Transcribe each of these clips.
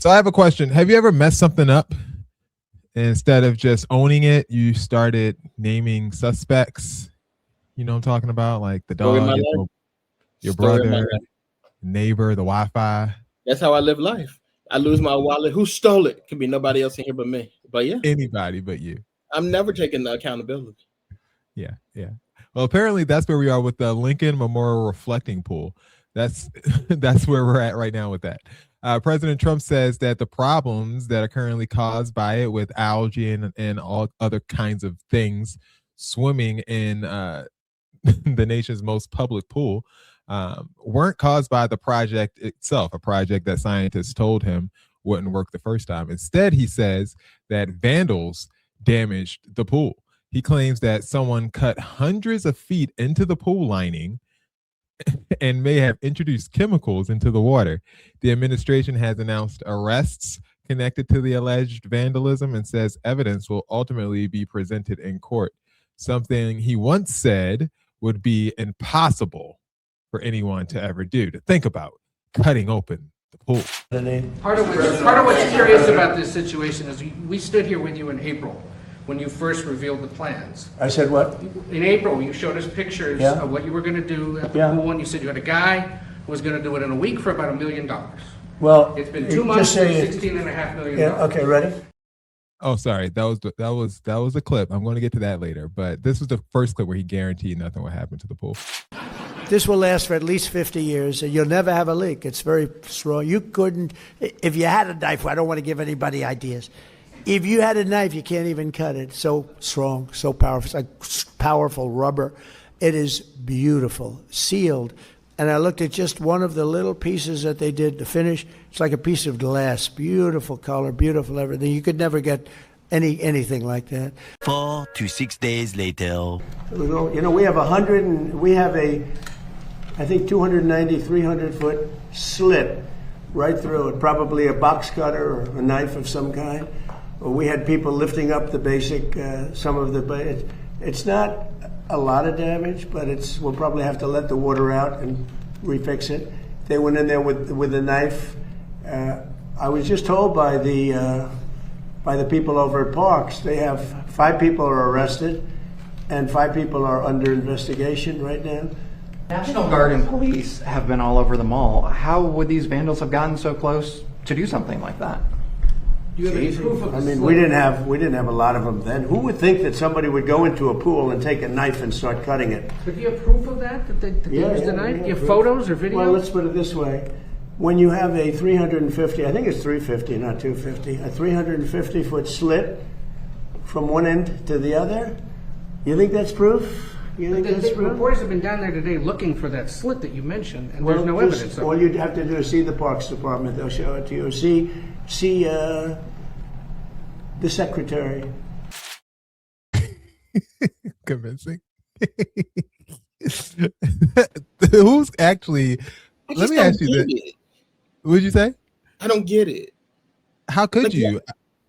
So I have a question. Have you ever messed something up? Instead of just owning it, you started naming suspects. You know what I'm talking about? Like the Story of my dog, life. your Story of my brother, life. neighbor, the Wi-Fi. That's how I live life. I lose my wallet. Who stole it? Could be nobody else in here but me. But yeah, Anybody but you. I'm never taking the accountability. Yeah, yeah. Well, apparently that's where we are with the Lincoln Memorial Reflecting Pool. That's that's where we're at right now with that. President Trump says that the problems that are currently caused by it, with algae and all other kinds of things swimming in the nation's most public pool, weren't caused by the project itself, a project that scientists told him wouldn't work the first time. Instead, he says that vandals damaged the pool. He claims that someone cut hundreds of feet into the pool lining and may have introduced chemicals into the water. The administration has announced arrests connected to the alleged vandalism and says evidence will ultimately be presented in court, something he once said would be impossible for anyone to ever do, to think about cutting open the pool. Part of what's curious about this situation is we stood here with you in April when you first revealed the plans. I said what? In April, you showed us pictures of what you were going to do at the pool, and you said you had a guy who was going to do it in a week for about $1 million. Well, it's been 2 months and $16.5 million. Yeah. Okay. Ready? Oh, sorry. That was a clip. I'm going to get to that later. But this was the first clip where he guaranteed nothing would happen to the pool. This will last for at least 50 years, and you'll never have a leak. It's very strong. You couldn't, if you had a knife, I don't want to give anybody ideas. If you had a knife, you can't even cut it. So strong, so powerful. It's like powerful rubber. It is beautiful, sealed. And I looked at just one of the little pieces that they did to finish. It's like a piece of glass. Beautiful color, beautiful everything. You could never get anything like that. 4 to 6 days later. You know, we have I think 290, 300 foot slit right through it, probably a box cutter or a knife of some kind. We had people lifting up the basic, some of the, it's not a lot of damage, but we'll probably have to let the water out and refix it. They went in there with a knife. I was just told by the people over at Parks, they have 5 people are arrested and 5 people are under investigation right now. National Guard and police have been all over the mall. How would these vandals have gotten so close to do something like that? Do you have any proof of this? I mean, we didn't have a lot of them then. Who would think that somebody would go into a pool and take a knife and start cutting it? But do you have proof of that they used the knife? Do you have photos or videos? Well, let's put it this way. When you have a 350, I think it's 350, not 250, a 350-foot slit from one end to the other, you think that's proof? The reporters have been down there today looking for that slit that you mentioned, and there's no evidence of it. All you'd have to do is see the Parks Department. They'll show it to you. See the secretary. Convincing. Who's actually? Let me ask you this. What did you say? I don't get it. How could you?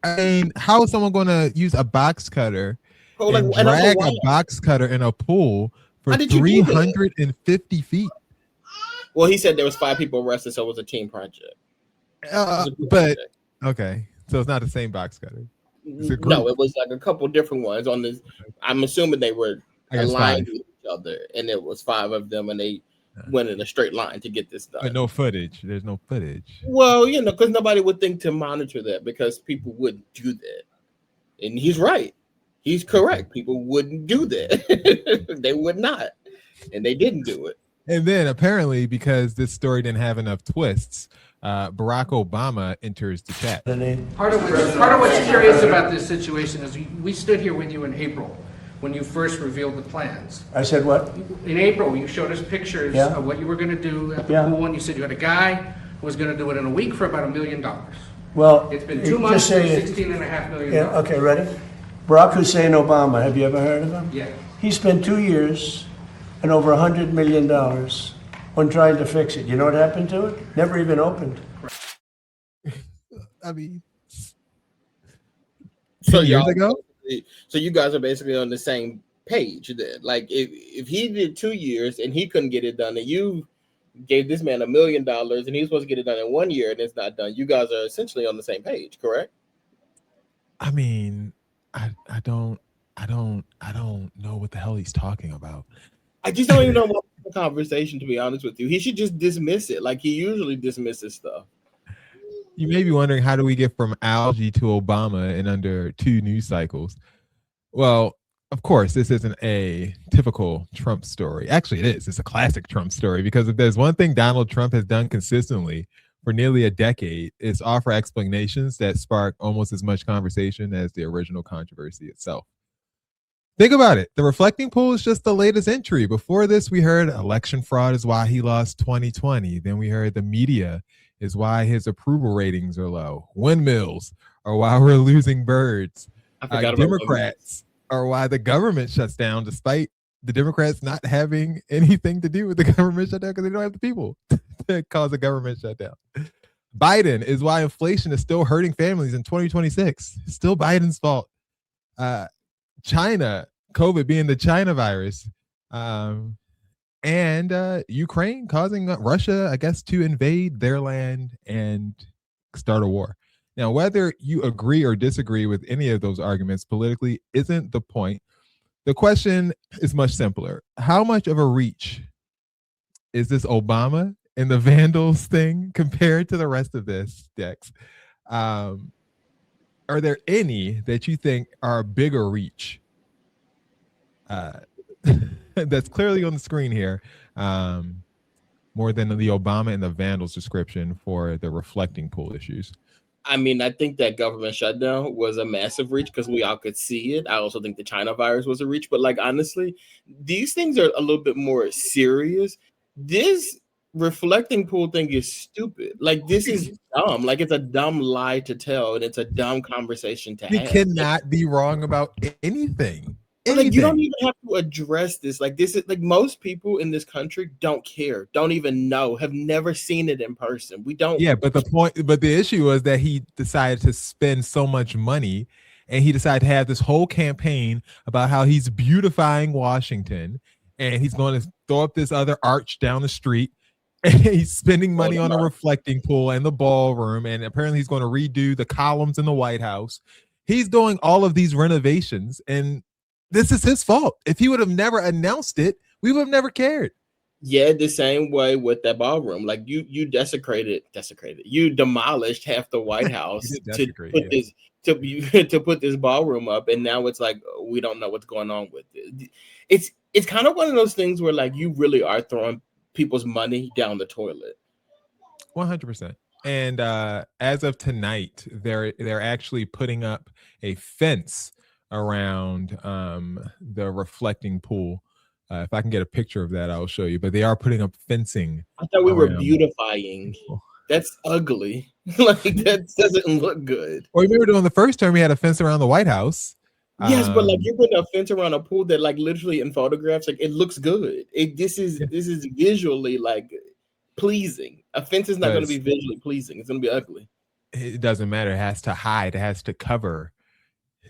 I mean, how is someone going to use a box cutter and drag a box cutter in a pool for 350 feet? Well, he said there was 5 people arrested, so it was a team project. But okay, so it's not the same box cutter. No, it was like a couple different ones on this. I'm assuming they were aligned with each other, and it was 5 of them, and they went in a straight line to get this done. But no footage. There's no footage. Well, because nobody would think to monitor that because people wouldn't do that. And he's right. He's correct. People wouldn't do that. They would not. And they didn't do it. And then apparently, because this story didn't have enough twists, Barack Obama enters the chat. Part of what's curious about this situation is we stood here with you in April when you first revealed the plans. I said what? In April, you showed us pictures of what you were going to do at the pool, and you said you had a guy who was going to do it in a week for about $1 million. Well, it's been 2 months and $16.5 million. Yeah. Okay. Ready? Barack Hussein Obama. Have you ever heard of him? Yeah. He spent 2 years and over $100 million on trying to fix it. You know what happened to it? Never even opened. I mean, so years ago. So you guys are basically on the same page then. Like if he did 2 years and he couldn't get it done, and you gave this man $1 million, and he's supposed to get it done in 1 year, and it's not done. You guys are essentially on the same page, correct? I mean, I don't know what the hell he's talking about. I just don't even know about the conversation, to be honest with you. He should just dismiss it like he usually dismisses stuff. You may be wondering, how do we get from algae to Obama in under 2 news cycles? Well, of course, this isn't a typical Trump story. Actually, it is. It's a classic Trump story, because if there's one thing Donald Trump has done consistently for nearly a decade, it's offer explanations that spark almost as much conversation as the original controversy itself. Think about it. The reflecting pool is just the latest entry. Before this, we heard election fraud is why he lost 2020. Then we heard the media is why his approval ratings are low. Windmills are why we're losing birds. I forgot about Democrats are why the government shuts down, despite the Democrats not having anything to do with the government shutdown because they don't have the people to cause a government shutdown. Biden is why inflation is still hurting families in 2026. Still Biden's fault. China, COVID being the China virus, and Ukraine causing Russia, I guess, to invade their land and start a war. Now, whether you agree or disagree with any of those arguments politically isn't the point. The question is much simpler. How much of a reach is this Obama and the vandals thing compared to the rest of this, Dex? Are there any that you think are a bigger reach? That's clearly on the screen here. More than the Obama and the vandals description for the reflecting pool issues. I mean, I think that government shutdown was a massive reach because we all could see it. I also think the China virus was a reach, but like honestly, these things are a little bit more serious. This reflecting pool thing is stupid. Like this is dumb. Like it's a dumb lie to tell, and it's a dumb conversation to have. You cannot be wrong about anything. Like you don't even have to address this. Like this is like most people in this country don't care, don't even know, have never seen it in person. We don't. Yeah, but the issue was that he decided to spend so much money, and he decided to have this whole campaign about how he's beautifying Washington, and he's going to throw up this other arch down the street, and he's spending money on a reflecting pool and the ballroom, and apparently he's going to redo the columns in the White House. He's doing all of these renovations, and this is his fault. If he would have never announced it, we would have never cared. Yeah, the same way with that ballroom. Like you desecrated. You demolished half the White House to put this ballroom up, and now it's like we don't know what's going on with it. It's kind of one of those things where like you really are throwing people's money down the toilet. 100%. And as of tonight, they're actually putting up a fence around the reflecting pool. If I can get a picture of that, I'll show you. But they are putting up fencing. I thought we were beautifying. That's ugly. Like that doesn't look good. Or remember during the first term, we had a fence around the White House. Yes, but like you're putting a fence around a pool that, like, literally in photographs, like it looks good. This is visually like pleasing. A fence is not going to be visually pleasing. It's going to be ugly. It doesn't matter. It has to hide. It has to cover.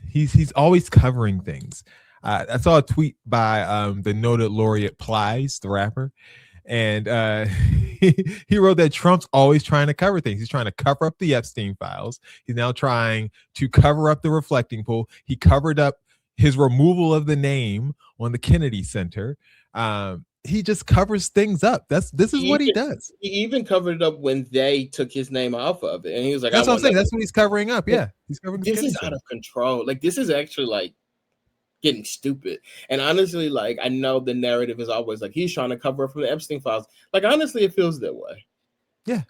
He's always covering things. I saw a tweet by the noted laureate Plies, the rapper, and he wrote that Trump's always trying to cover things. He's trying to cover up the Epstein files. He's now trying to cover up the reflecting pool. He covered up his removal of the name on the Kennedy Center. He just covers things up. This is what he does. He even covered it up when they took his name off of it, and he was like, "That's what I'm saying. That's what he's covering up." Yeah, he's covering. This is out of control. Like this is actually like getting stupid. And honestly, like I know the narrative is always like he's trying to cover up from the Epstein files. Like honestly, it feels that way. Yeah.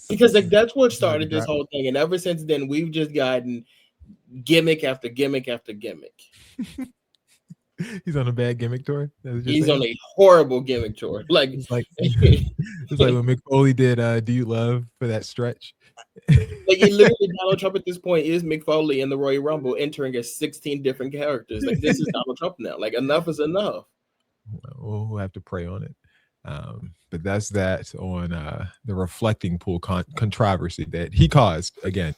Because like that's what started this whole thing, and ever since then, we've just gotten gimmick after gimmick after gimmick. He's on a bad gimmick tour. He's on a horrible gimmick tour. Like it's like when Mick Foley did "Do You Love" for that stretch. Like literally, Donald Trump at this point is Mick Foley in the Royal Rumble, entering as 16 different characters. Like this is Donald Trump now. Like enough is enough. We'll have to pray on it. But that's that on the reflecting pool controversy that he caused again.